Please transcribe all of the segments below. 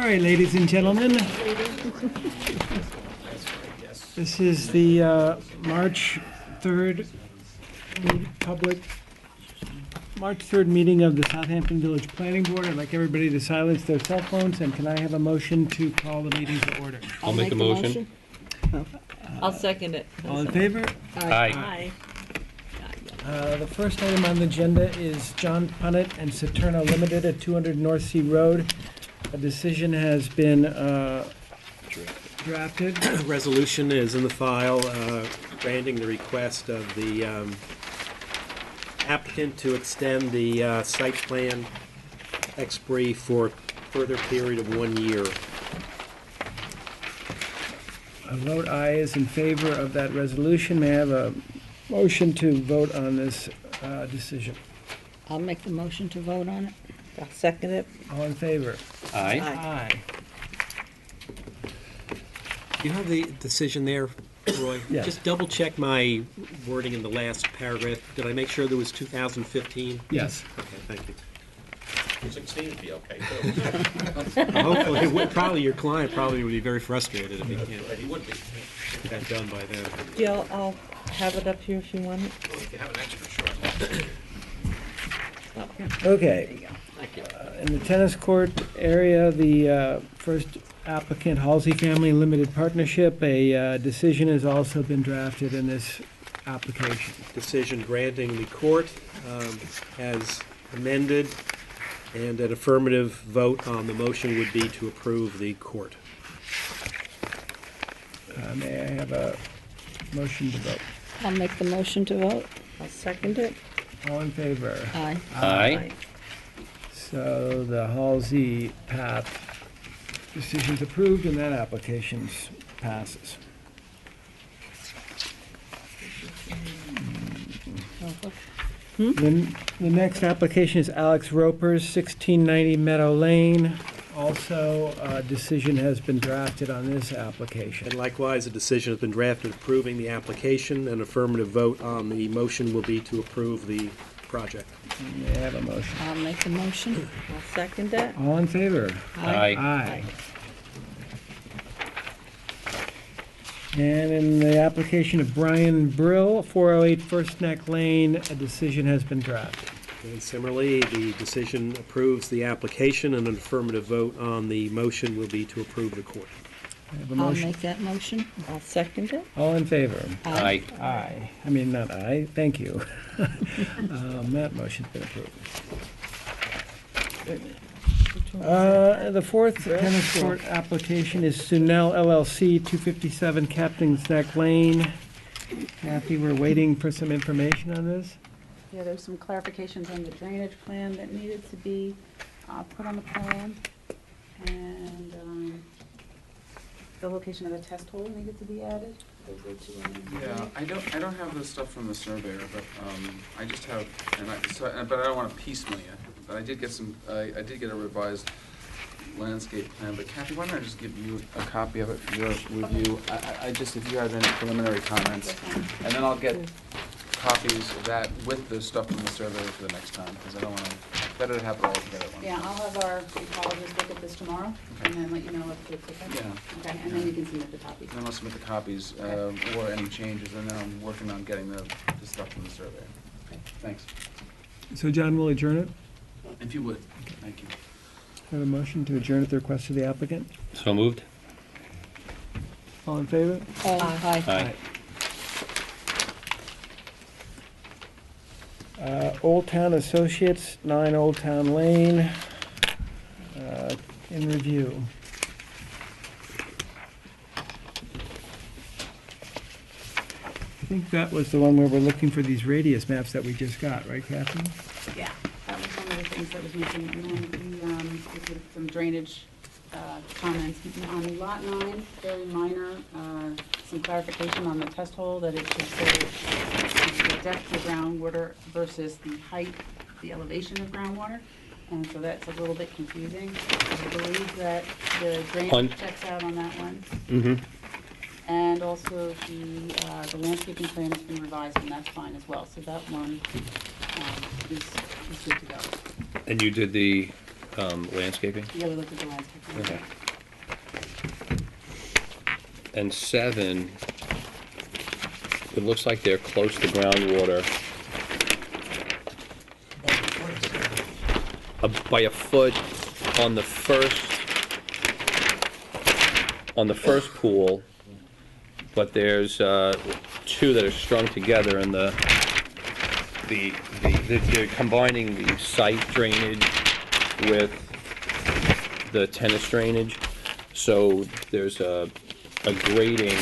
right, ladies and gentlemen. This is the March 3rd March 3rd meeting of the Southampton Village Planning Board. I'd like everybody to silence their cell phones, and can I have a motion to call the meeting to order? I'll make a motion. I'll second it. All in favor? Aye. The first item on the agenda is John Punnett and Saturno Limited at 200 North Sea Road. A decision has been drafted. Resolution is in the file, granting the request of the applicant to extend the site plan expiry for further period of 1 year. A vote aye is in favor of that resolution. May I have a motion to vote on this decision? I'll make the motion to vote on it. I'll second it. All in favor? Aye. Aye. You have the decision there, Roy? Yes. Just double check my wording in the last paragraph. Did I make sure there was 2015? Yes. Okay, thank you. 16 would be okay, too. Hopefully, probably your client probably would be very frustrated if he can't He would be. get that done by then. Jill, I'll have it up here if you want it. If you have an extra, sure. Okay. Thank you. In the tennis court area, the first applicant, Halsey Family Limited Partnership, a decision has also been drafted in this application. Decision granting the court as amended, and an affirmative vote on the motion would be to approve the court. May I have a motion to vote? I'll make the motion to vote. I'll second it. All in favor? Aye. Aye. So the Halsey Path decision's approved and that application passes. The next application is Alex Roper's 1690 Meadow Lane. Also, a decision has been drafted on this application. And likewise, a decision has been drafted approving the application. An affirmative vote on the motion will be to approve the project. May I have a motion? I'll make the motion. I'll second it. All in favor? Aye. Aye. And in the application of Brian Brill, 408 First Neck Lane, a decision has been drafted. And similarly, the decision approves the application, and an affirmative vote on the motion will be to approve the court. I have a I'll motion. make that motion. I'll second it. All in favor? Aye. Aye. I mean, not aye, thank you. That motion's been approved. The fourth tennis court application is Sunel LLC, 257 Captain's Neck Lane. Kathy, we're waiting for some information on this. Yeah, there's some clarifications on the drainage plan that needed to be put on the plan. And the location of the test hole needed to be added. Those are two items. Yeah, I don't have the stuff from the surveyor, but I just have, but I don't want to piecemeal it. But I did get I did get a revised landscape plan. But Kathy, why don't I just give you a copy of it for your review? I just, if you have any preliminary comments, and then I'll get copies of that with the stuff from the surveyor for the next time, because I don't want to, better to have it all together at once. Yeah, I'll have our ecologist look at this tomorrow, and then let you know if it's okay. Yeah. Okay, and then you can submit the copies. And then I'll submit the copies, or any changes, and then I'm working on getting the stuff from the surveyor. Okay. Thanks. So John will adjourn it. If you would, thank you. Have a motion to adjourn at the request of the applicant. So moved. All in favor? Aye. Aye. Old Town Associates, 9 Old Town Lane, in review. I think that was the one where we're looking for these radius maps that we just got, right, Kathy? Yeah, that was one of the things that was missing. And then we did some drainage comments. On lot 9, very minor, some clarification on the test hole that it should say the depth of groundwater versus the height, the elevation of groundwater. And so that's a little bit confusing. I believe that the drainage checks out on that one. Mm-hmm. And also the landscaping plan has been revised, and that's fine as well. So that one is good to go. And you did the landscaping? Yeah, we looked at the landscaping. Okay. and 7, it looks like they're close to groundwater by a foot on the first pool, but there's 2 that are strung together, and they're combining the site drainage with the tennis drainage, so there's a grading.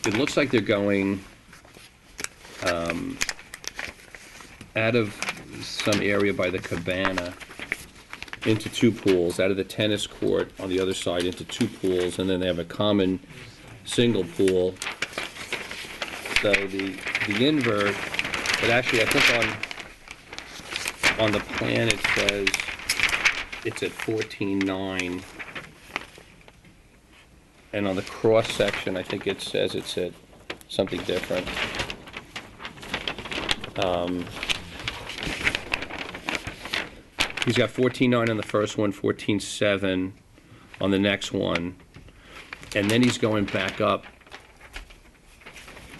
It looks like they're going out of some area by the cabana into 2 pools, out of the tennis court on the other side into 2 pools, and then they have a common single pool. So the invert, but actually I think on the plan it says it's at 14.9, and on the cross section I think it says it's at something different. He's got 14.9 on the first one, 14.7 on the next one, and then he's going back up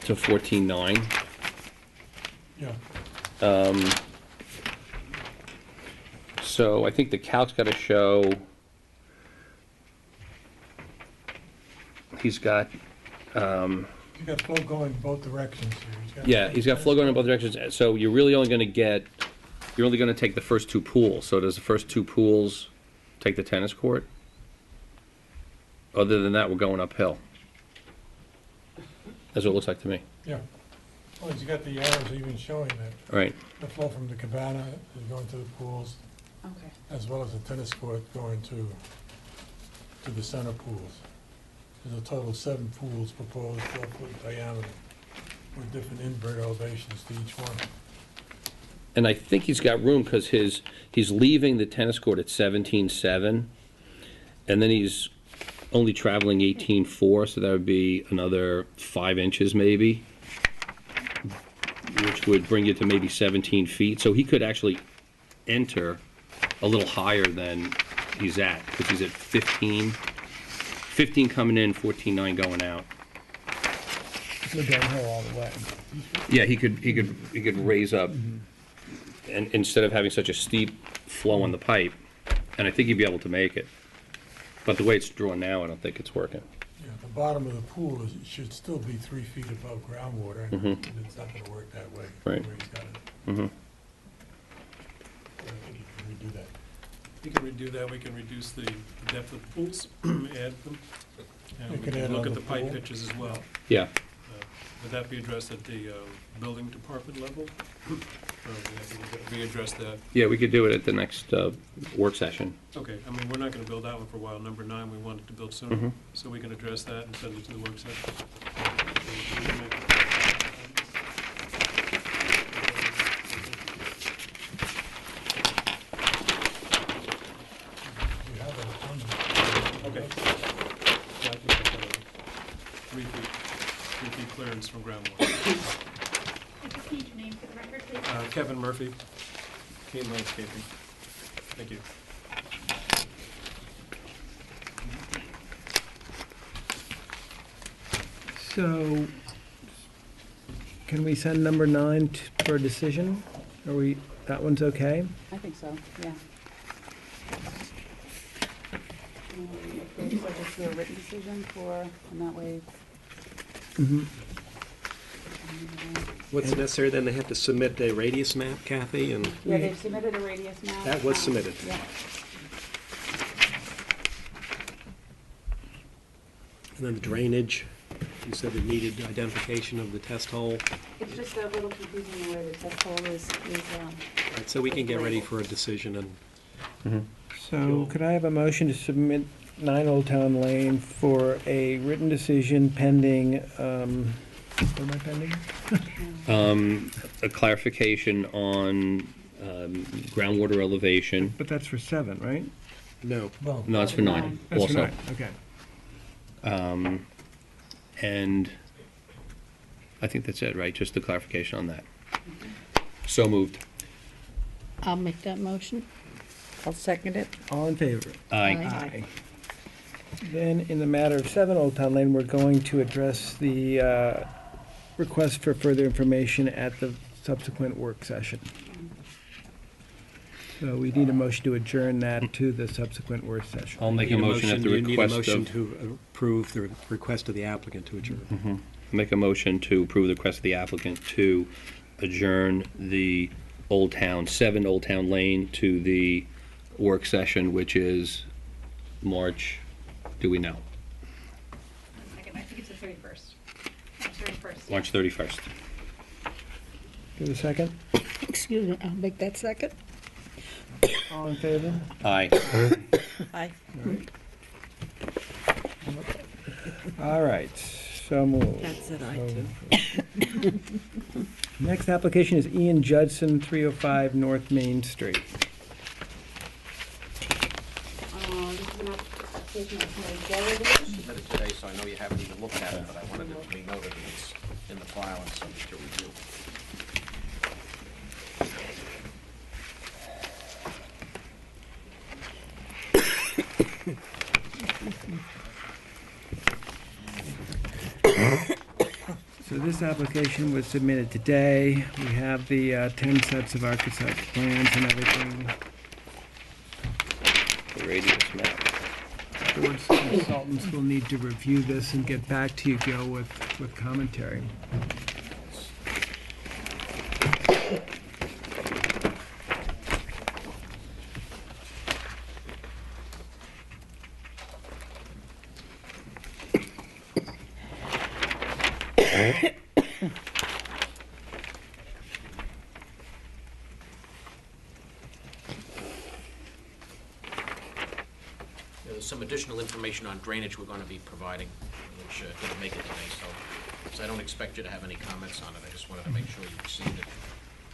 to 14.9. Yeah. So I think the calc's got to show he's got. You got flow going both directions here. Yeah, he's got flow going in both directions. So you're really only going to get. You're only going to take the first 2 pools. So does the first 2 pools take the tennis court? Other than that, we're going uphill. That's what it looks like to me. Yeah. Well, you got the arrows even showing that Right. the flow from the cabana is going to the pools, Okay. as well as the tennis court going to the center pools. There's a total of 7 pools proposed, 12-foot diameter, with different invert elevations to each one. And I think he's got room because he's leaving the tennis court at 17.7, and then he's only traveling 18.4, so that would be another 5 inches maybe, which would bring you to maybe 17 feet. So he could actually enter a little higher than he's at, because he's at 15 coming in, 14.9 going out. Go downhill all the way. Yeah, he could raise up, and instead of having such a steep flow on the pipe, and I think he'd be able to make it. But the way it's drawn now, I don't think it's working. Yeah, the bottom of the pool is, it should still be 3 feet above groundwater, and it's not gonna work that way. Right. Where he's got it. Mm-hmm. I think he can redo that. We can redo that, we can reduce the depth of the pools, add them, and You we can add can look on at the the pipe pool. pitches as well. Yeah, Would that be addressed at the building department level? Or would we address that? yeah, we could do it at the next work session. Okay, I mean, we're not gonna build that one for a while. Number 9, we wanted to build sooner, Mhm. so we can address that and send it to the work session. You have it on. Okay. Yeah, I think that's better. 3 feet clearance from groundwater. Just need your name for the record, please. Kevin Murphy, Kane Landscaping. Thank you. So, can we send number 9 for a decision? That one's okay? I think so, yeah. Okay, so just do a written decision and that way, Mm-hmm. What's necessary, then they have to submit a radius map, Kathy, and yeah, they've submitted a radius map. that was submitted. Yeah. And then the drainage, you said it needed identification of the test hole. It's just a little confusing the way the test hole is, Right, so we can get ready for a decision and So, could I have a motion to submit 9 Old Town Lane for a written decision pending, what am I pending? A clarification on groundwater elevation. But that's for 7, right? no. Well, No, it's for 9 That's for also. 9, okay. And I think that's it, right? Just the clarification on that. So moved. I'll make that motion. I'll second it. All in favor? Aye. Aye. Then, in the matter of 7 Old Town Lane, we're going to address the request for further information at the subsequent work session. So we need a motion to adjourn that to the subsequent work session. I'll make a motion at the You need a request motion of, to approve the request of the applicant to adjourn. make a motion to approve the request of the applicant to adjourn the 7 Old Town Lane to the work session, which is March, do we know? I think it's the 31st. March 31st. March 31st. Give a second. Excuse me, I'll make that second. All in favor? Aye. Aye. All right, so moved. That's it, I So- too. Next application is Ian Judson, 305 North Main Street. This is an application of my Gallagher. Submitted today, so I know you haven't even looked at it, but I wanted it to be noted that it's in the file and subject to review. So this application was submitted today. We have the 10 sets of architect plans and everything. The radius map. Board's consultants will need to review this and get back to you, Gil, with commentary. There's some additional information on drainage we're going to be providing, which didn't make it today, so I don't expect you to have any comments on it. I just wanted to make sure you received it,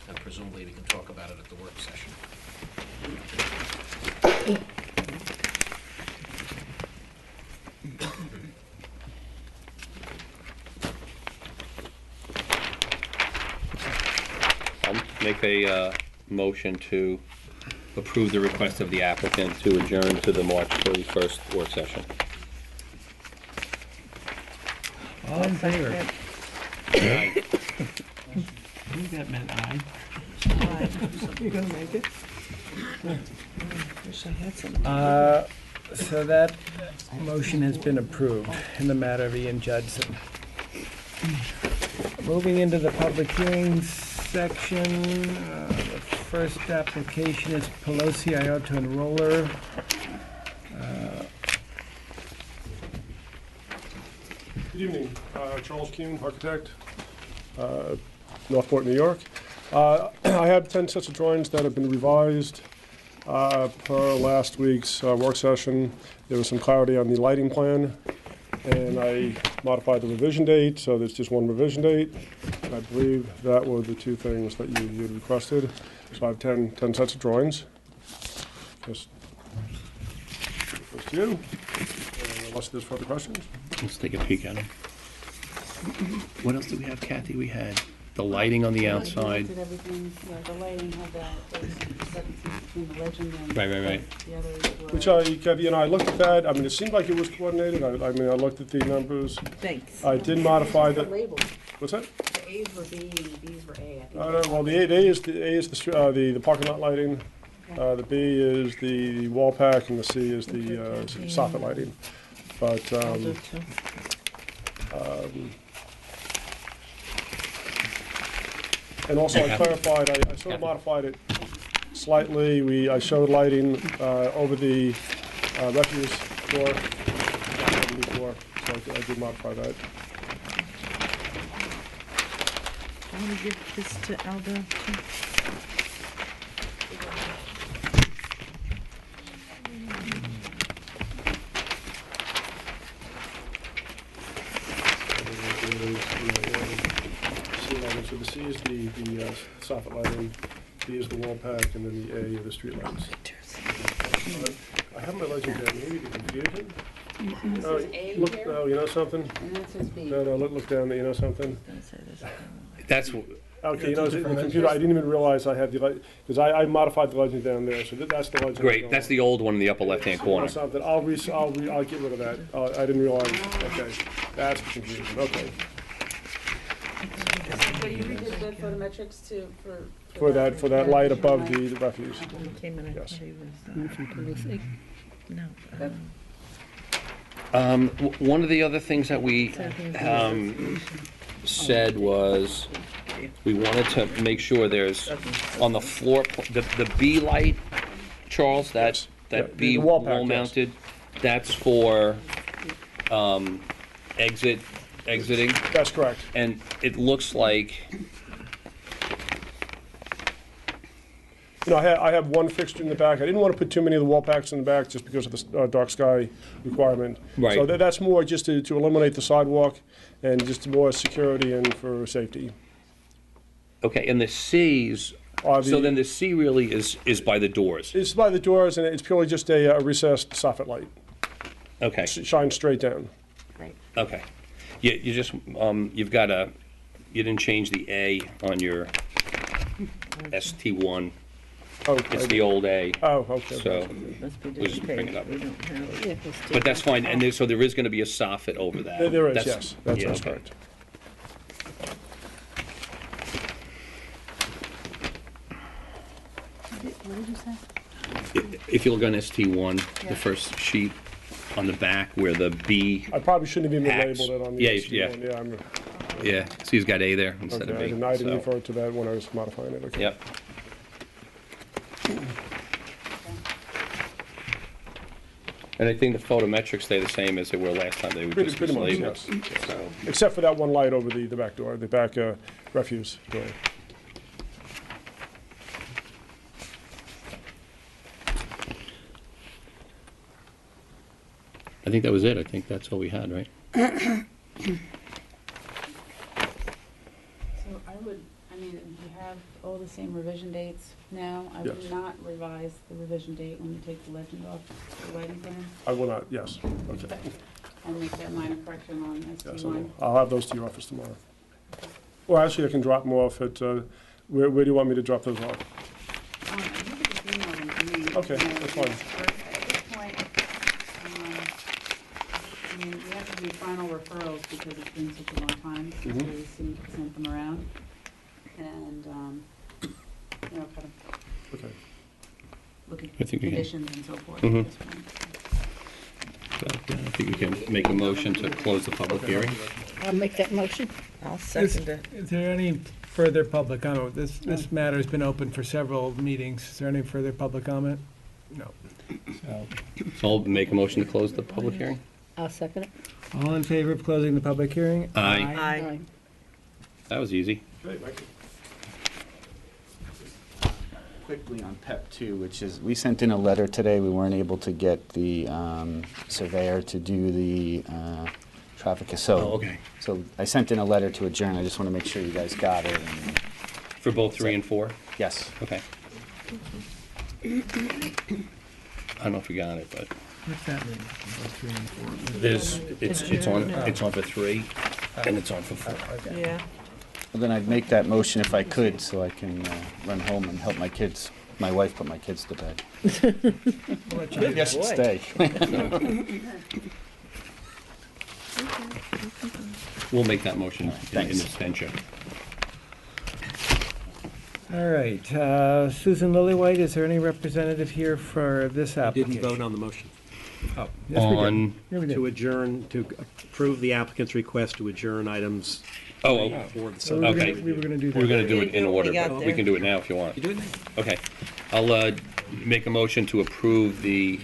and presumably we can talk about it at the work session. I'll make a motion to approve the request of the applicant to adjourn to the March 31st work session. All in favor? Aye. I think that meant aye. You gonna make it? Wish I had some. So that motion has been approved in the matter of Ian Judson. Moving into the public hearings section, the first application is Pelosi Iota and Roller. Good evening, Charles Kuhn, architect, Northport, New York. I have 10 sets of drawings that have been revised per last week's work session. There was some clarity on the lighting plan, and I modified the revision date, so there's just one revision date. I believe that were the two things that you had requested. So I have 10 sets of drawings. Just to you. Unless there's further questions. Let's take a peek at them. What else did we have, Kathy? We had the lighting on the outside. Did everything, yeah, the lighting had those discrepancies between the legend and Right. the others were. Which I looked at that, I mean, it seemed like it was coordinated, I looked at the numbers. Thanks. I did modify The the, labels, what's that? the A's were B and the B's were A, I think. Well, the A is the parking lot lighting, the B is the wall pack, and the C is the soffit lighting. But, I'll do too. and also I clarified, I sort of modified it slightly. I showed lighting over the refuse door, so I did modify that. I want to give this to Aldo too. So the C is the soffit lighting, B is the wall pack, and then the A are the street lights. I have my legend down, maybe the confusion. This Oh, is A look, here, oh, you know something? and that says B. No, look down, you know something? Don't say this. That's, Okay, you know, in the computer, I didn't even realize I had the, because I modified the legend down there, so that's the legend. Great, that's the old one in the upper left-hand corner. Or something, I'll get rid of that. I didn't realize, okay, that's the confusion, okay. So you redid the photometrics to, For that light above the refuse. Came in, I Yes. thought he was, no. One of the other things that we said was, we wanted to make sure there's, on the floor, the B light, Charles, Yeah, that the B wall pack, yes. wall-mounted, that's for exiting, That's correct. and it looks like, You know, I have one fixture in the back. I didn't want to put too many of the wall packs in the back just because of the dark sky requirement. Right. So that's more just to eliminate the sidewalk and just more security and for safety. okay, and the C's, Are so the- then the C really is by the doors. It's by the doors, and it's purely just a recessed soffit light. Okay, Shines straight down. okay. You just, you've got you didn't change the A on your ST1. Okay. It's the old A, Oh, okay. so, Must be We'll just bring it up. We don't have it. but that's fine, and so there is gonna be a soffit over that. There is, That's- yes. yeah, That's okay. correct. what did you say? If you look on ST1, Yeah. the first sheet on the back where the B, I probably shouldn't have even Hacks. labeled it on the Yeah, ST yeah. one. Yeah, I'm, yeah, so he's got A there instead okay, of I B. didn't so- refer to that when I was modifying it, okay. Yep. And I think the photometrics stay the same as they were last time, they were just Pretty much, mislabeled. yes. So, Except for that one light over the back door, the back refuse door. I think that was it, I think that's all we had, right? So I mean, you have all the same revision dates now. I would Yes. not revise the revision date when you take the legend off the lighting plan. I will not, yes, okay. And make that minor correction on Yes, I ST1. will. I'll have those to your office tomorrow. Or actually, I can drop them off at, where do you want me to drop those off? You could just email them to me. Okay, You know, that's fine. At this point, I mean, we have to do final referrals because it's been such a long time since Mhm. we sent them around. And, you know, kind of Okay. look at I think we can. conditions and so forth Mhm. at this point. So, yeah, I think we can make a motion to close the public hearing. I'll make that motion. I'll second it. Is there any further public comment? This matter's been open for several meetings. Is there any further public comment? No. So, So I'll make a motion to close the public hearing. I'll second it. all in favor of closing the public hearing? Aye. Aye. That was easy. Quickly on PEP 2, which is, we sent in a letter today, we weren't able to get the surveyor to do the traffic, so. Oh, okay. So I sent in a letter to adjourn, I just want to make sure you guys got it. And For both 3 and 4? yes, Okay. I don't know if we got it, but What's that mean? 3 and 4? there's, it's on for 3, and it's on for 4. Yeah. well, then I'd make that motion if I could, so I can run home and help my kids, my wife put my kids to bed. Yes, stay. We'll make that motion in Thanks. abstention. All right, Susan Lillywhite, is there any representative here for this application? Didn't vote on the motion. Oh, yes, we did. On, Yeah, we did. To adjourn, to approve the applicant's request to adjourn items oh, for the So we were gonna- Okay. we were gonna do that. we're gonna do it in We order, got but we there. can do it now if you want. You do it now. Okay. I'll make a motion to approve the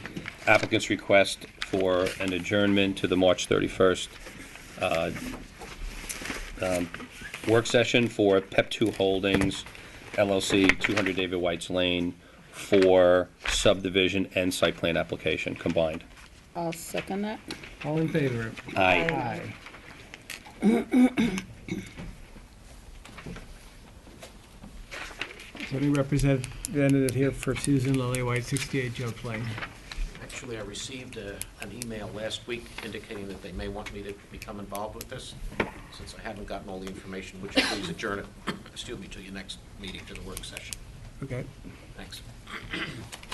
applicant's request for an adjournment to the March 31st work session for PEP 2 Holdings LLC, 200 David White's Lane, for subdivision and site plan application combined. I'll second that. All in favor? Aye. Is there any representative here for Susan Lillywhite, 68 Jones Lane? Actually, I received an email last week indicating that they may want me to become involved with this. since I haven't gotten all the information, would you please adjourn it, excuse me, to your next meeting, to the work session? Okay. Thanks.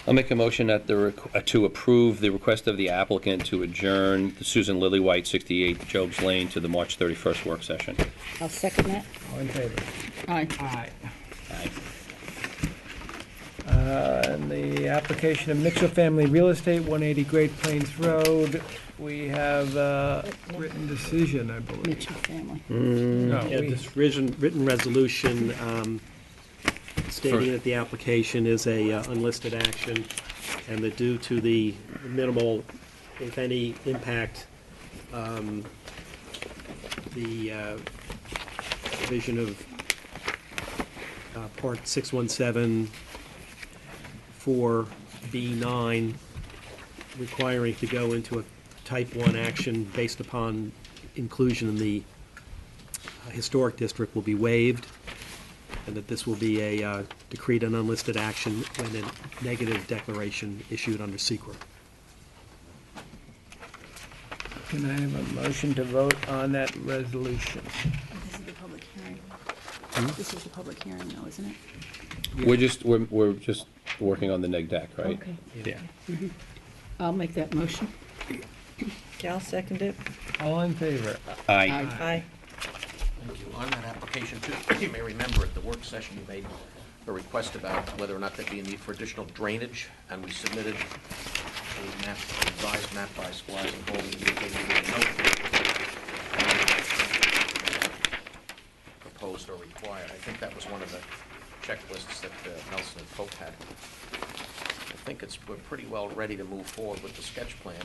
I'll make a motion that to approve the request of the applicant to adjourn the Susan Lillywhite, 68 Job's Lane, to the March 31st work session. I'll second that. All in favor? Aye. Aye. Aye. And the application of Mitchell Family Real Estate, 180 Great Plains Road, we have written decision, I believe. Mitchell family. No, Yeah, we- this written resolution stating that the application is a unlisted action, and that due to the minimal, if any, impact, the provision of Part 617 4B9 requiring to go into a type 1 action based upon inclusion in the historic district will be waived, and that this will be a decreed and unlisted action when a negative declaration issued under SEQR. Can I have a motion to vote on that resolution? This is the public hearing. This is the public hearing though, isn't it? We're just working on the neg deck, right? Okay. Yeah. I'll make that motion. Okay, I'll second it. All in favor? Aye. Aye. Thank you. On that application too, you may remember at the work session, you made a request about whether or not there'd be a need for additional drainage, and we submitted a map, revised map by Squires and Goldie, indicating no proposed or required. I think that was one of the checklists that Nelson and Pope had. I think we're pretty well ready to move forward with the sketch plan,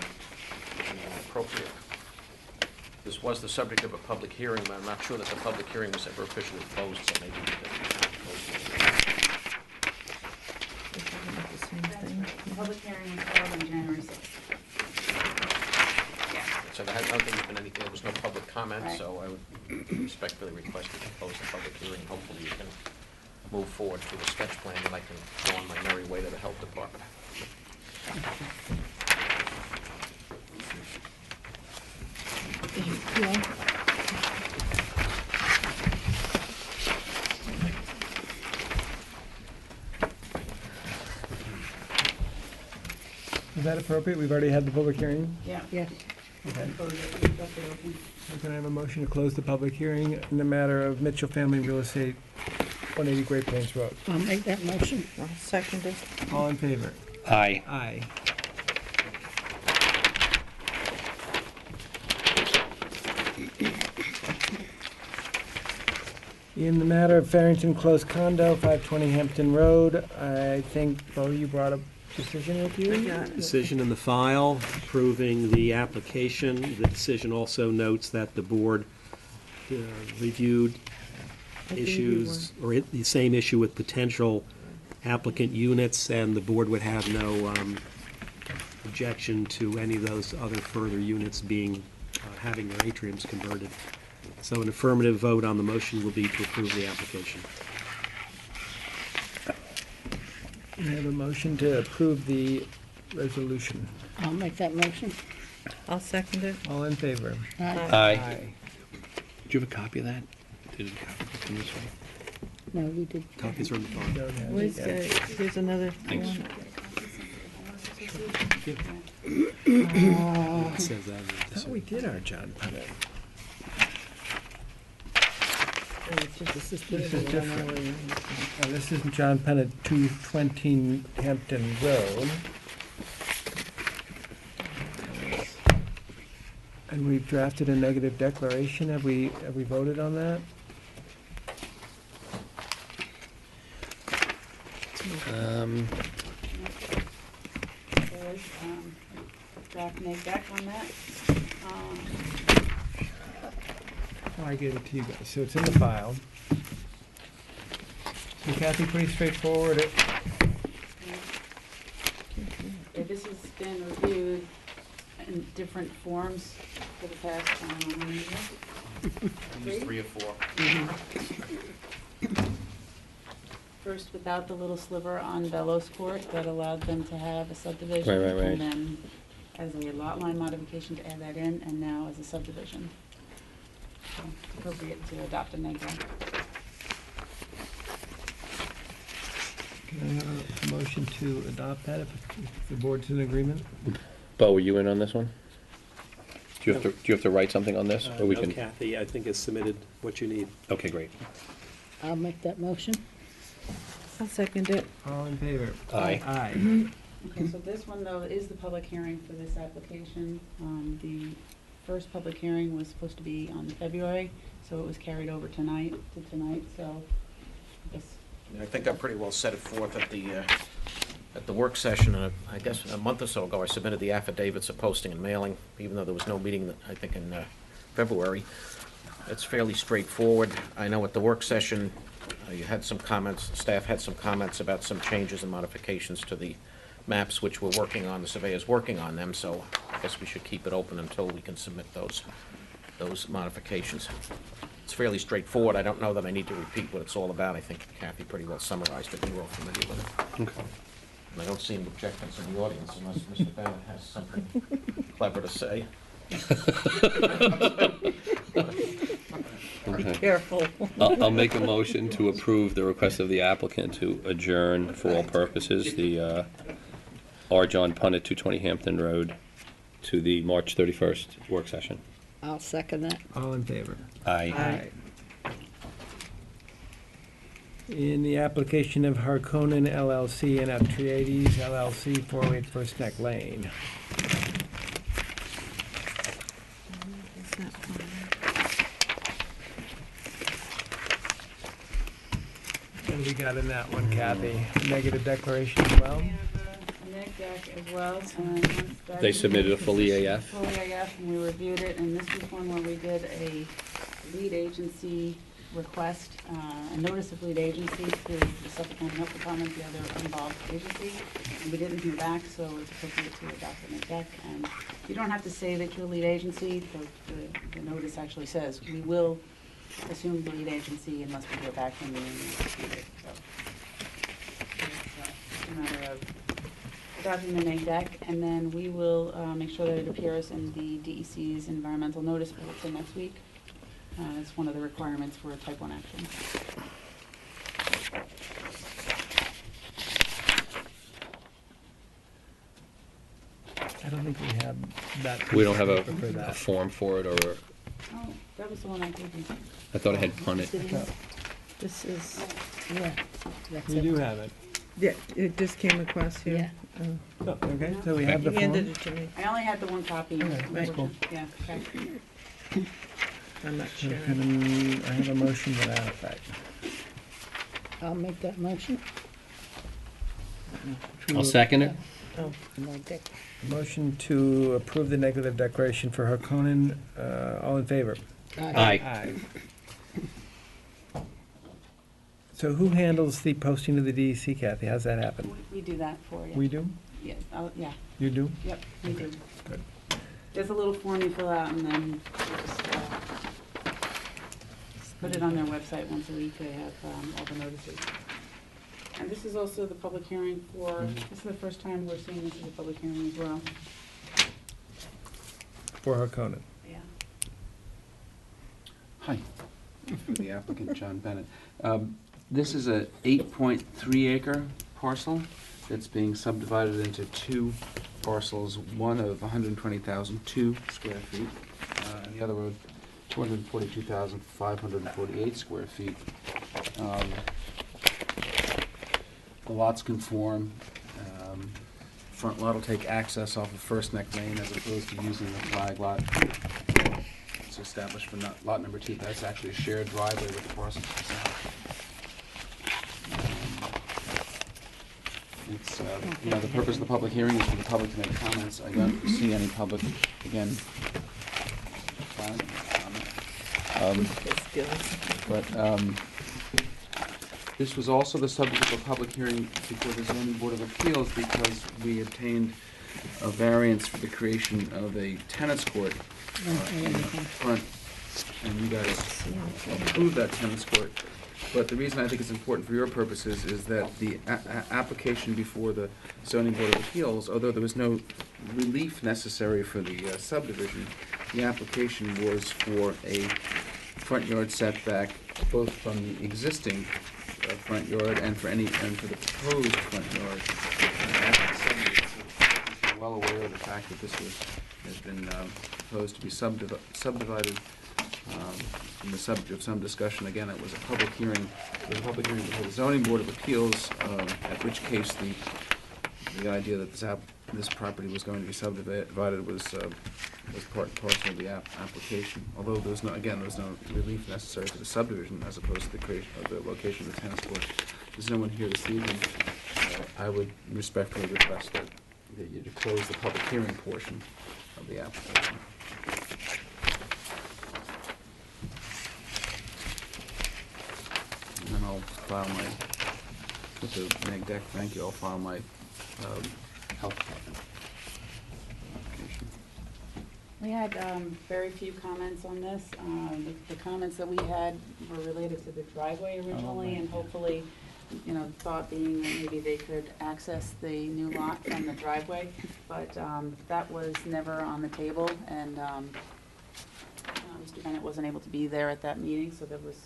and appropriate. This was the subject of a public hearing, but I'm not sure that the public hearing was ever officially closed, so maybe we could close The same thing. The public hearing was held on January 6th. it. So there has not been anything, there was no public comment, Right. so I would respectfully request that you close the public hearing. Hopefully you can move forward to the sketch plan, and I can go on my merry way to the health department. Yeah. Is that appropriate? We've already had the public hearing. Yeah. Yes. Okay. Close it. We've left it open. So can I have a motion to close the public hearing in the matter of Mitchell Family Real Estate, 180 Great Plains Road? I'll make that motion. I'll second it. All in favor? Aye. Aye. In the matter of Farrington Close Condo, 520 Hampton Road, I think, Bo, you brought a decision with you? Yeah. Decision in the file approving the application. The decision also notes that the board reviewed I gave you issues, or the same issue with potential applicant units, and the board would have no objection to any of those other further units being, having their atriums converted. So an affirmative vote on the motion will be to approve the application. I have a motion to approve the resolution. I'll make that motion. I'll second it. All in favor? Aye. Aye. Do you have a copy of that? Did you copy it from this one? No, we did. Copies are in the file. Don't have it Where's yet. here's another Thanks. one. It says that in the I thought decision. we did our John Pennant. Oh, it's just- this is This is different. different. This is John Pennant, 220 Hampton Road. And we've drafted a negative declaration. Have we voted on that? There's, draft neg deck on that. Oh, I gave it to you guys, so it's in the file. So Kathy, pretty straightforward. This has been reviewed in different forms for the past, how many years? At least 3 or 4. First without the little sliver on Bellows Court that allowed them to have a subdivision. Right. And then as a lot line modification to add that in, and now as a subdivision. So it's appropriate to adopt a neg deck. Can I have a motion to adopt that if the board's in agreement? Bo, were you in on this one? Do you have to write something on this, or we No, can? Kathy, I think has submitted what you need. Okay, great. I'll make that motion. I'll second it. All in favor? Aye. Aye. Okay, so this one, though, is the public hearing for this application. The first public hearing was supposed to be on February, so it was carried over to tonight, so I guess. I think I pretty well set it forth at the work session, I guess a month or so ago, I submitted the affidavits of posting and mailing, even though there was no meeting, I think, in February. It's fairly straightforward. I know at the work session, you had some comments, staff had some comments about some changes and modifications to the maps, which we're working on, the surveyor's working on them, so I guess we should keep it open until we can submit those modifications. It's fairly straightforward. I don't know that I need to repeat what it's all about. I think Kathy pretty well summarized it, and you're all familiar with it. Okay. And I don't see any objections in the audience unless Mr. Bennett has something clever to say. Okay. Careful. I'll make a motion to approve the request of the applicant to adjourn for all purposes the R. John Punnett, 220 Hampton Road, to the March 31st work session. I'll second that. All in favor? Aye. In the application of Harkonnen LLC and Aptriades LLC, 408 First Neck Lane. Is that one? What do we got in that one, Kathy? Negative declaration as well? We have a neg deck as well, and once that They is submitted a full EAF? full EAF, and we reviewed it, and this was one where we did a lead agency request, a notice of lead agency to the Suffolk County Health Department, the other involved agency, and we didn't hear back, so it's appropriate to adopt a neg deck. And you don't have to say that you're lead agency, the notice actually says, we will assume the lead agency unless we hear back from you. So it's a matter of adopting the neg deck, and then we will make sure that it appears in the DEC's environmental notice bulletin next week. It's one of the requirements for a type 1 action. I don't think we have that. We don't have a for that. form for it, or Oh, that was the one I gave you. I thought I had Punnett. This is, Yeah. That's You it. do have it. yeah, it just came across here. Yeah. Oh. Okay, so we have You the handed form. it to me. I only had the one copy. Okay, that's cool. Yeah, okay. I'm not So sure. I have a motion to that effect. I'll make that motion. I'll second it. Oh, Neg deck. Motion to approve the negative declaration for Harkonnen. All in favor? Aye. So who handles the posting to the DEC, Kathy? How's that happen? We do that for you. We do? Yeah, yeah, You do? yep, we do. Good. There's a little form you fill out, and then you just put it on their website once a week. They have all the notices. And this is also the public hearing for, this is the first time we're seeing this as a public hearing as well. For Harkonnen. Yeah. Hi, for the applicant, John Bennett. This is a 8.3 acre parcel that's being subdivided into two parcels, one of 120,002 square feet, and the other of 242,548 square feet. The lots conform. Front lot will take access off of First Neck Lane as opposed to using the flag lot. It's established for lot number 2. That's actually a shared driveway with the parcel. It's, the purpose of the public hearing is for the public to make comments. I don't see any public, again, comment. it's good. But this was also the subject of a public hearing before the zoning board of appeals because we obtained a variance for the creation of a tennis court in the front, and you guys approved that tennis court. But the reason I think it's important for your purposes is that the application before the zoning board of appeals, although there was no relief necessary for the subdivision, the application was for a front yard setback, both from the existing front yard and for the proposed front yard. I'm well aware of the fact that this has been proposed to be subdivided. In the subject of some discussion, again, it was a public hearing. There was a public hearing before the zoning board of appeals, at which case the idea that this property was going to be subdivided was part and parcel of the application. Although there's no relief necessary for the subdivision as opposed to the creation of the location of the tennis court. There's no one here this evening. I would respectfully request that you to close the public hearing portion of the application. And then I'll file with the neg deck, thank you, I'll file my health department application. We had very few comments on this. The comments that we had were related to the driveway originally, and hopefully, you know, the thought being that maybe they could access the new lot from the driveway, but that was never on the table, and Mr. Bennett wasn't able to be there at that meeting, so there was,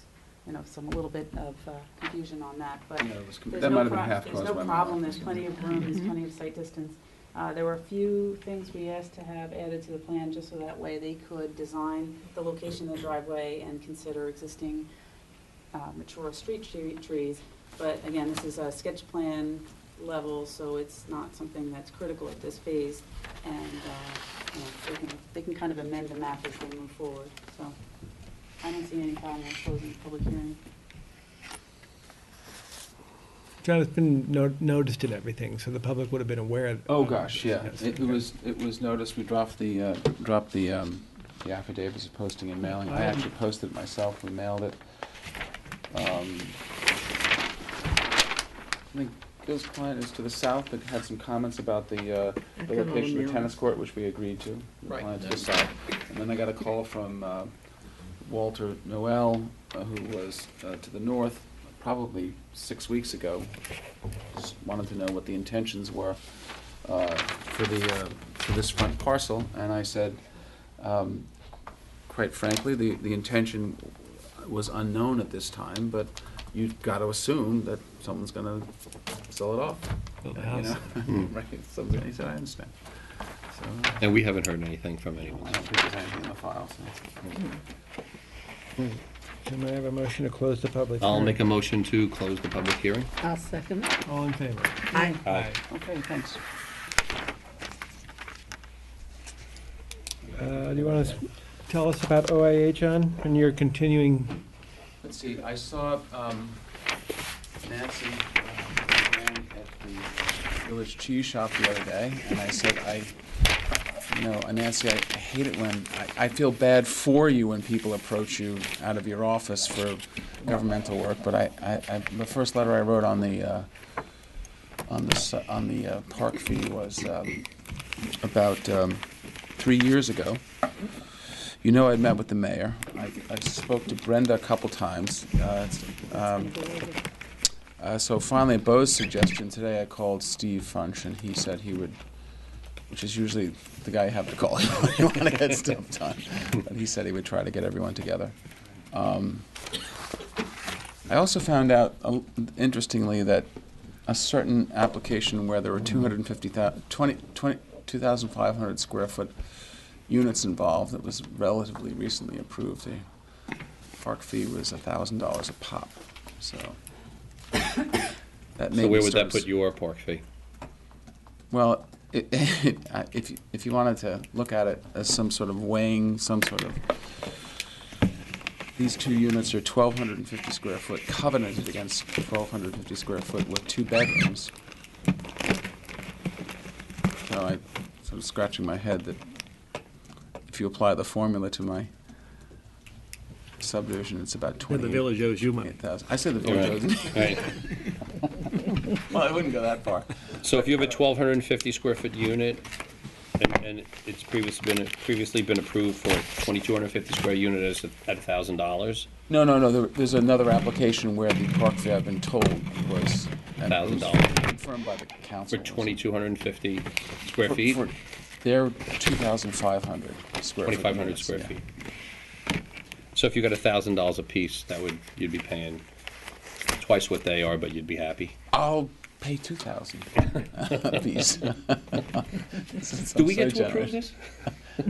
you know, a little bit of confusion on that, but Yeah, there's that no might have been pro- half there's caused no by my problem, office. there's plenty of room, there's plenty of site distance. There were a few things we asked to have added to the plan, just so that way they could design the location of the driveway and consider existing mature street trees. But again, this is a sketch plan level, so it's not something that's critical at this phase. And, you know, they can kind of amend the map as they move forward, so I don't see any problem with closing the public hearing. John, it's been noticed in everything, so the public would have been aware of. Oh, gosh, yeah. Yes, It was noticed, we dropped the affidavits of posting and mailing. I actually posted it myself, we mailed it. I think Gil's client is to the south, but had some comments about the location of the tennis court, which we agreed to. The Right. client to the south. And then I got a call from Walter Noel, who was to the north, probably 6 weeks ago. Just wanted to know what the intentions were for this front parcel, and I said, quite frankly, the intention was unknown at this time, but you've got to assume that someone's going to sell it off. Build a You house. know? Right, so he said, I understand. So, And we haven't heard anything from I anyone. don't think there's anything in the file, so. Can I have a motion to close the public hearing? I'll make a motion to close the public hearing. I'll second it. All in favor? Aye. Aye. Okay, thanks. Do you want to tell us about OIA, John, and your continuing? Let's see, I saw Nancy at the Village Cheese Shop the other day, and I said, Nancy, I hate it when, I feel bad for you when people approach you out of your office for governmental work, but the first letter I wrote on the park fee was about 3 years ago. You know, I'd met with the mayor. I spoke to Brenda a couple times. So finally, at Bo's suggestion, today I called Steve Funch, and he said he would, which is usually the guy you have to call when you want to get stuff done. But he said he would try to get everyone together. I also found out, interestingly, that a certain application where there were 2,500 square foot units involved that was relatively recently approved. The park fee was $1,000 a pop. So that made So where me would start that put your park fee? Well, if you wanted to look at it as some sort of weighing, these two units are 1,250 square foot, covenanted against 1,250 square foot with 2 bedrooms. So I'm sort of scratching my head that if you apply the formula to my subdivision, it's about And the village owes you money. 28,000. I said the village owes. Right. Well, I wouldn't go that far. So if you have a 1,250 square foot unit, and it's previously been approved for a 2,250 square unit at $1,000, No. There's another application where the park fee, I've been told, was $1,000 confirmed by the council. for 2,250 square feet, They're 2,500 square feet. 2,500 units, square yeah. feet. So if you got $1,000 a piece, you'd be paying twice what they are, but you'd be happy. I'll pay 2,000 apiece. Do we get to approve this?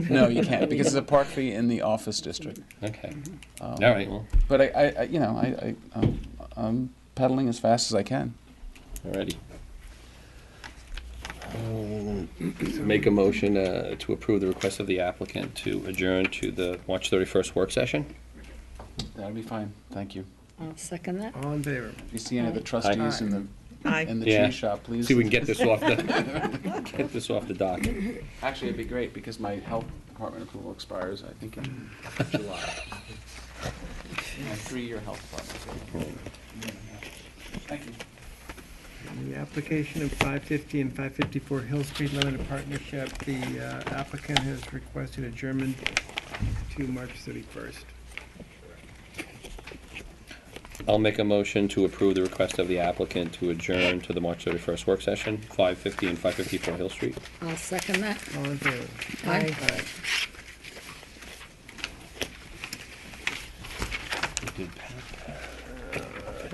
No, you can't, because it's a park fee in the office district. Okay. All right, well, But I'm pedaling as fast as I can. alrighty. Make a motion to approve the request of the applicant to adjourn to the March 31st work session. That'll be fine, thank you. I'll second that. All in favor? If you see any of the trustees in the Aye. Yeah. tree shop, please. See if we can get this off the, get this off the docket. Actually, it'd be great, because my health department approval expires, I think, in July. My 3-year health department. Thank you. The application of 550 and 554 Hill Street Limited Partnership, the applicant has requested adjournment to March 31st. I'll make a motion to approve the request of the applicant to adjourn to the March 31st work session, 550 and 554 Hill Street. I'll second that. All in favor? Aye.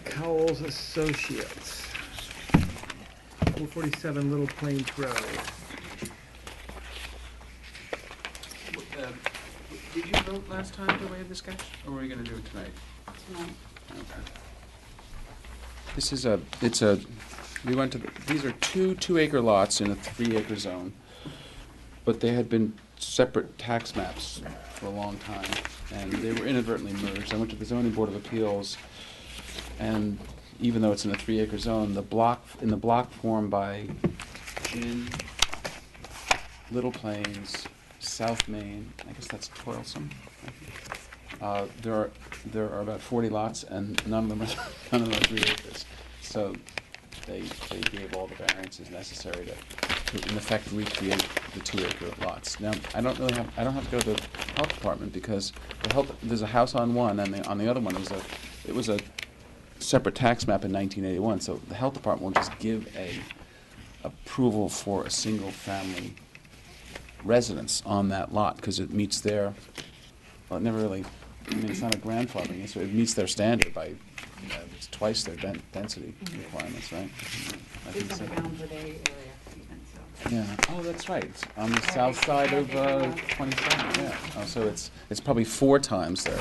Cowles Associates, 447 Little Plains Road. Did you vote last time to waive the sketch, or were we gonna do it tonight? Tonight. Okay. We went to, these are 2 2-acre lots in a 3-acre zone, but they had been separate tax maps for a long time, and they were inadvertently merged. I went to the zoning board of appeals, and even though it's in a 3-acre zone, in the block formed by Gin, Little Plains, South Main, I guess that's Toilsome. There are about 40 lots, and none of them are 3 acres. So they gave all the variances necessary to in effect recreate the 2-acre lots. Now, I don't have to go to the health department, because there's a house on one, and on the other one it was a separate tax map in 1981. So the health department will just give a approval for a single family residence on that lot, because it meets their, well, it never really, I mean, it's not a grandfathering, so it meets their standard by, it's twice their density requirements, right? I think It's so. on the Mound Verde area, even, so. Yeah, oh, that's right, it's on the south side of 27, yeah. Oh, so it's probably 4 times their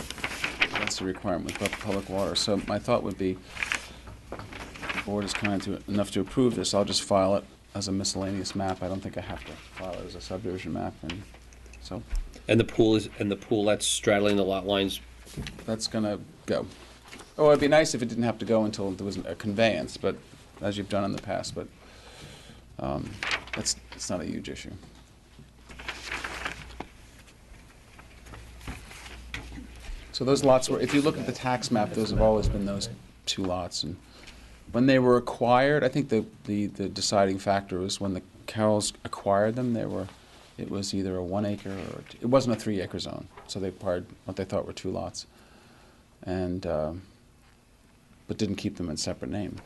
density requirement with public water. So my thought would be, the board is kind enough to approve this, I'll just file it as a miscellaneous map. I don't think I have to file it as a subdivision map, and so And the pool that's straddling the lot lines. that's gonna go. Oh, it'd be nice if it didn't have to go until there was a conveyance, but, as you've done in the past, but it's not a huge issue. So those lots were, if you look at the tax map, those have always been those 2 lots. And when they were acquired, I think the deciding factor was when the Carrolls acquired them, it was either a 1 acre or, it wasn't a 3-acre zone. So they acquired what they thought were 2 lots. And, but didn't keep them in separate name,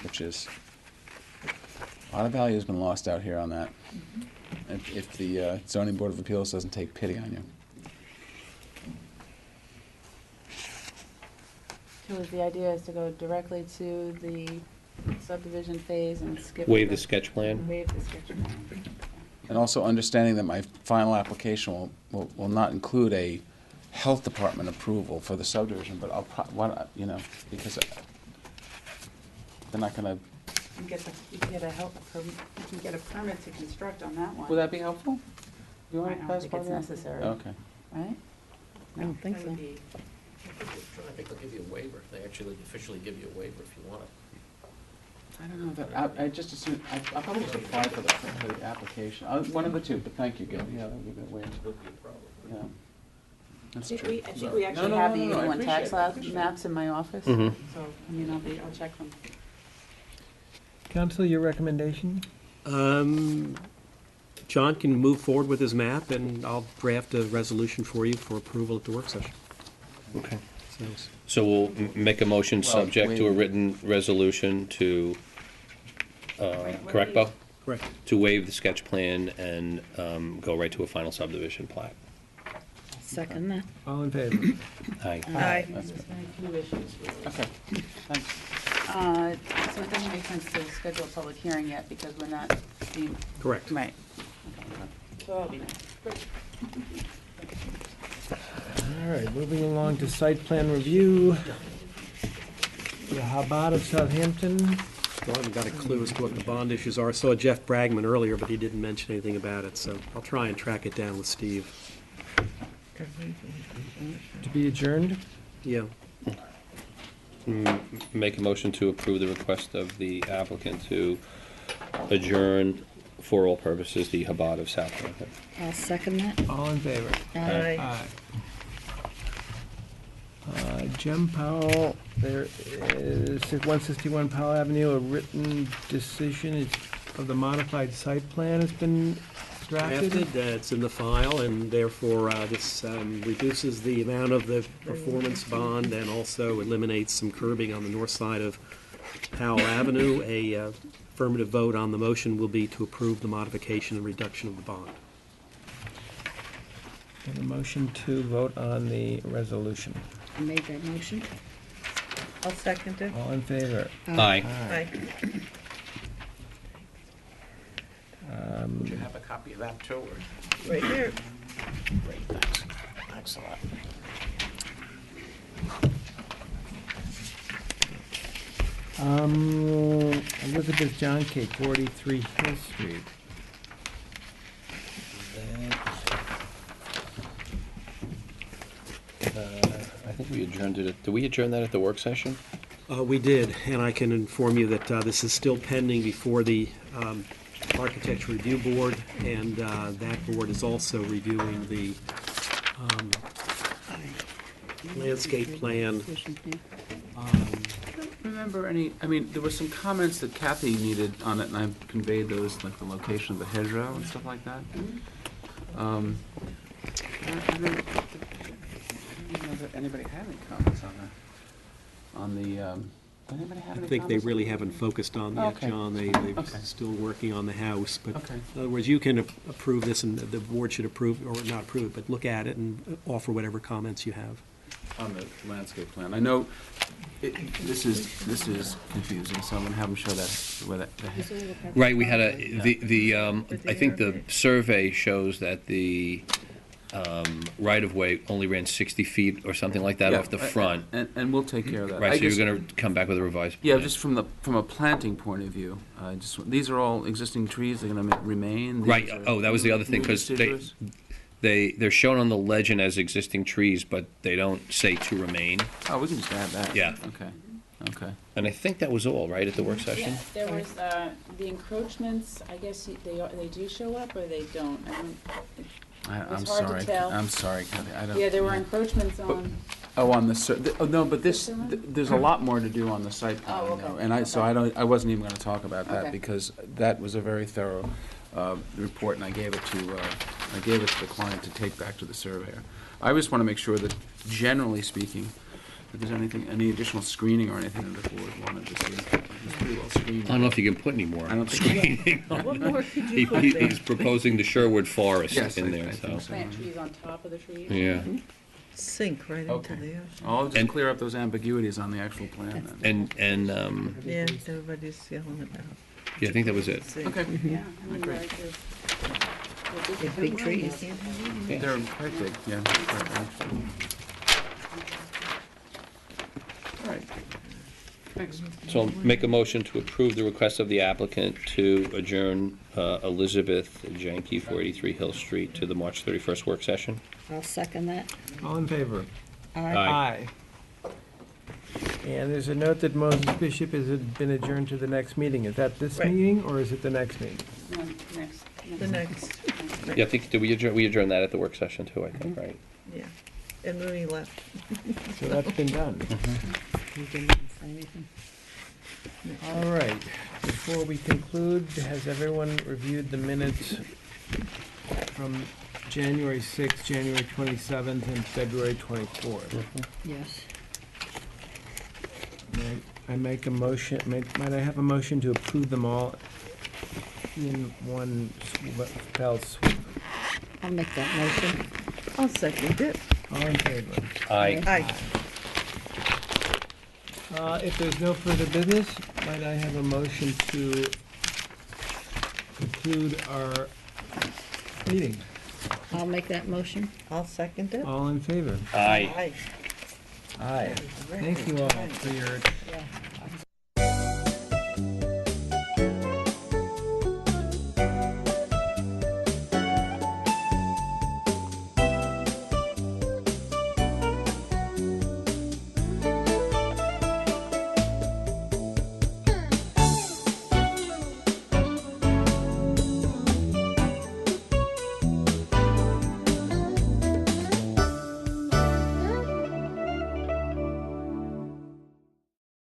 which is, a lot of value has been lost out here on that. If the zoning board of appeals doesn't take pity on you. So the idea is to go directly to the subdivision phase and skip. Waive the sketch plan. Waive the sketch plan. And also understanding that my final application will not include a health department approval for the subdivision, but because they're not gonna. You can get a permit to construct on that one. Would that be helpful? You want I to don't pass think part it's of that? necessary. Okay. Right? I don't think That would so. be- I think they'll give you a waiver. They actually officially give you a waiver if you want it. I don't know that, I just assume, I'll probably just apply for the application, one of the two, but thank you, Gil, yeah, that would be a good way. Yeah. That's true. I think we actually No, have the no, I 81 tax appreciate it, I appreciate it. maps in my office, Mhm. so, I'll check them. Counsel, your recommendation? John can move forward with his map, and I'll draft a resolution for you for approval at the work session. Okay. Sounds- So we'll make a motion Well, subject to a waive. written resolution to, correct, Bo? Correct. To waive the sketch plan and go right to a final subdivision plat. second that. All in favor? Aye. Aye. There's been a few issues with Okay, thanks. So it doesn't make sense to schedule a public hearing yet because we're not being, Correct. right. Okay. So that'll be nice. All right, moving along to site plan review. The Chabad of Southampton. Still haven't got a clue as to what the bond issues are. I saw Jeff Bragman earlier, but he didn't mention anything about it, so I'll try and track it down with Steve. To be adjourned? Yeah. Make a motion to approve the request of the applicant to adjourn for all purposes the Chabad of Southampton. I'll second that. All in favor? Aye. Jim Powell, there is 161 Powell Avenue, a written decision of the modified site plan has been drafted. It's in the file, and therefore this reduces the amount of the performance bond and also eliminates some curbing on the north side of Powell Avenue. A affirmative vote on the motion will be to approve the modification and reduction of the bond. And a motion to vote on the resolution. I made that motion. I'll second it. All in favor? Aye. Aye. Do you have a copy of that too, or? Right here. Great, thanks. Thanks a lot. Elizabeth John Cake, 43 Hill Street. I think we adjourned it. Did we adjourn that at the work session? We did, and I can inform you that this is still pending before the Architecture Review Board, and that board is also reviewing the landscape plan. Remember any, I mean, there were some comments that Kathy needed on it, and I conveyed those, like the location of the hedgerow and stuff like that. I don't know if anybody had any comments on the, did anybody have I any think they comments? really haven't focused on that, Okay. John. They're Okay. still working on the house, but Okay. in other words, you can approve this, and the board should approve, or not approve it, but look at it and offer whatever comments you have. On the landscape plan. I know this is confusing, so I'm gonna have them show that, where that. Right, we had I think the survey shows that the right-of-way only ran 60 feet or something like that Yeah, off the front. And we'll take care of that. Right, I so you're just- gonna come back with a revised Yeah, plan. just from a planting point of view, these are all existing trees, they're gonna remain? These Right, are oh, that was the other thing, new 'cause deciduous? they're shown on the legend as existing trees, but they don't say to remain. Oh, we can just add that. Yeah. Okay. And I think that was all, right, at the work session? Yes, there was, the encroachments, I guess they do show up or they don't? I'm It's hard to sorry, tell. I'm sorry, Kathy, I don't. Yeah, there were encroachments on, Oh, on the, no, but This one? there's a lot more to do on the site plan, Oh, okay, though. And I wasn't even gonna talk about that, Okay. because that was a very thorough, report, and I gave it to the client to take back to the surveyor. I just wanna make sure that, generally speaking, if there's any additional screening or anything that the board wanted to see, it's pretty well screened. I don't know if you can put any more I don't think- screening. What more could you put there? He's proposing the Sherwood Forest Yes, in I there, think so. plant trees on top of the trees. Yeah, Sink right into Okay. the ocean. I'll just And- clear up those ambiguities on the actual plan then. and, Yeah, everybody's yelling about yeah, I think that was it. sink. Okay, Yeah, I mean, Great. like, They're big trees. they're quite big, yeah. quite actually. All right, thanks. So I'll make a motion to approve the request of the applicant to adjourn Elizabeth Janke, 483 Hill Street, to the March 31st work session. I'll second that. All in favor? Aye. And there's a note that Moses Bishop has been adjourned to the next meeting. Is that this Right. meeting, or is it the next meeting? no, next. The next, Yeah, I think, did we adjourn that at the work session too, I think, right? yeah. And Rooney left. So that's been done. You didn't say anything. All right, before we conclude, has everyone reviewed the minutes from January 6th, January 27th, and February 24th? Yes. I make a motion, might I have a motion to approve them all in one fell swoop? I'll make that motion. I'll second it. All in favor? Aye. Aye. If there's no further business, might I have a motion to conclude our meeting? I'll make that motion. I'll second it. All in favor? Aye. Aye. Thank you all for your